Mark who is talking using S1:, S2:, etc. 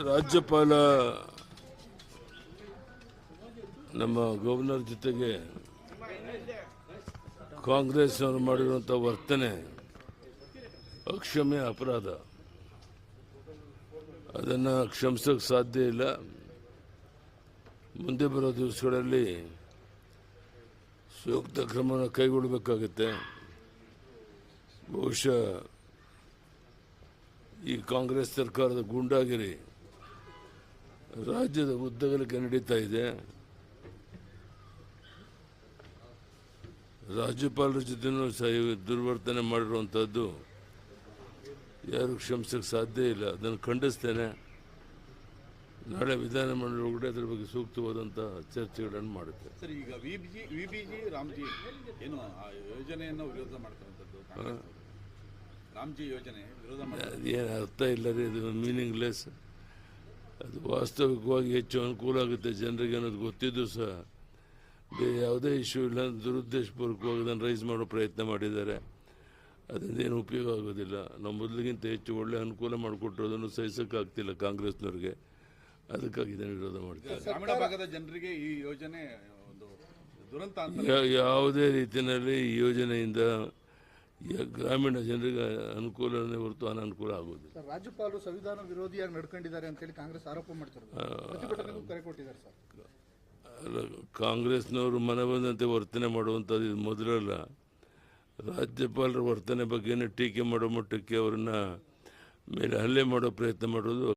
S1: ರಾಜ್ಯಪಾಲ ನಮ್ಮ ಗವರ್ನರ್ ಜೊತೆಗೆ ಕಾಂಗ್ರೆಸ್ ಅವರು ಮಾಡಿರುವಂಥ ವರ್ತನೆ ಅಕ್ಷಮ್ಯ ಅಪರಾಧ. ಅದನ್ನು ಕ್ಷಮಿಸೋಕ್ಕೆ ಸಾಧ್ಯ ಇಲ್ಲ. ಮುಂದೆ ಬರೋ ದಿವಸಗಳಲ್ಲಿ ಸೂಕ್ತ ಕ್ರಮವನ್ನು ಕೈಗೊಳ್ಳಬೇಕಾಗುತ್ತೆ. ಬಹುಶಃ ಈ ಕಾಂಗ್ರೆಸ್ ಸರ್ಕಾರದ ಗೂಂಡಾಗಿರಿ ರಾಜ್ಯದ ಉದ್ದಗಲಕ್ಕೆ ನಡೀತಾ ಇದೆ. ರಾಜ್ಯಪಾಲರ ಜೊತೆನೂ ಸಹ ದುರ್ವರ್ತನೆ ಮಾಡಿರುವಂಥದ್ದು ಯಾರು ಕ್ಷಮಿಸಕ್ಕೆ ಸಾಧ್ಯ ಇಲ್ಲ. ಅದನ್ನು ಖಂಡಿಸ್ತೇನೆ. ನಾಳೆ ವಿಧಾನಮಂಡಲ ಒಳಗಡೆ ಅದರ ಬಗ್ಗೆ ಸೂಕ್ತವಾದಂಥ ಚರ್ಚೆಗಳನ್ನು ಮಾಡುತ್ತೆ.
S2: ಸರ್, ಈಗ ವಿಬಿಜಿ ರಾಮ್ಜಿ ಏನು ಆ ಯೋಜನೆಯನ್ನು ವಿರೋಧ ಮಾಡ್ತಾರಂಥದ್ದು, ರಾಮ್ಜಿ ಯೋಜನೆ ವಿರೋಧ
S1: ಅದೇನು ಅರ್ಥ ಇಲ್ಲ ರೀ. ಅದು ಮೀನಿಂಗ್ಲೆಸ್. ಅದು ವಾಸ್ತವಿಕವಾಗಿ ಹೆಚ್ಚು ಅನುಕೂಲ ಆಗುತ್ತೆ ಜನರಿಗೆ ಅನ್ನೋದು ಗೊತ್ತಿದ್ದು ಸಹ ಬೇರೆ ಯಾವುದೇ ಇಶ್ಯೂ ಇಲ್ಲ. ದುರುದ್ದೇಶಪೂರ್ವಕವಾಗಿ ಅದನ್ನು ರೈಸ್ ಮಾಡೋ ಪ್ರಯತ್ನ ಮಾಡಿದ್ದಾರೆ. ಅದರಿಂದ ಏನು ಉಪಯೋಗ ಆಗೋದಿಲ್ಲ. ನಾವು ಮೊದಲಿಗಿಂತ ಹೆಚ್ಚು ಒಳ್ಳೆ ಅನುಕೂಲ ಮಾಡಿಕೊಟ್ಟಿರೋದನ್ನು ಸಹಿಸೋಕ್ಕಾಗ್ತಿಲ್ಲ ಕಾಂಗ್ರೆಸ್ನವ್ರಿಗೆ. ಅದಕ್ಕಾಗಿ ಇದನ್ನು ವಿರೋಧ ಮಾಡ್ತಾರೆ.
S2: ಗ್ರಾಮೀಣ ಭಾಗದ ಜನರಿಗೆ ಈ ಯೋಜನೆ ಒಂದು ದುರಂತ ಅಂತ
S1: ಯಾವುದೇ ರೀತಿಯಲ್ಲಿ ಈ ಯೋಜನೆಯಿಂದ ಗ್ರಾಮೀಣ ಜನರಿಗೆ ಅನುಕೂಲನೇ ಹೊರತು ಅನನುಕೂಲ ಆಗೋದಿಲ್ಲ.
S3: ರಾಜ್ಯಪಾಲರು ಸಂವಿಧಾನ ವಿರೋಧಿಯಾಗಿ ನಡ್ಕೊಂಡಿದ್ದಾರೆ ಅಂತೇಳಿ ಕಾಂಗ್ರೆಸ್ ಆರೋಪ ಮಾಡ್ತಾರೆ. ಕರೆ ಕೊಟ್ಟಿದ್ದಾರೆ ಸರ್.
S1: ಕಾಂಗ್ರೆಸ್ನವರು ಮನ ಬಂದಂತೆ ವರ್ತನೆ ಮಾಡುವಂಥದ್ದು ಇದು ಮೊದಲಲ್ಲ. ರಾಜ್ಯಪಾಲರ ವರ್ತನೆ ಬಗ್ಗೆನೇ ಟೀಕೆ ಮಾಡೋ ಮಟ್ಟಕ್ಕೆ ಅವರನ್ನ ಮೇಲೆ ಹಲ್ಲೆ ಮಾಡೋ ಪ್ರಯತ್ನ ಮಾಡೋದು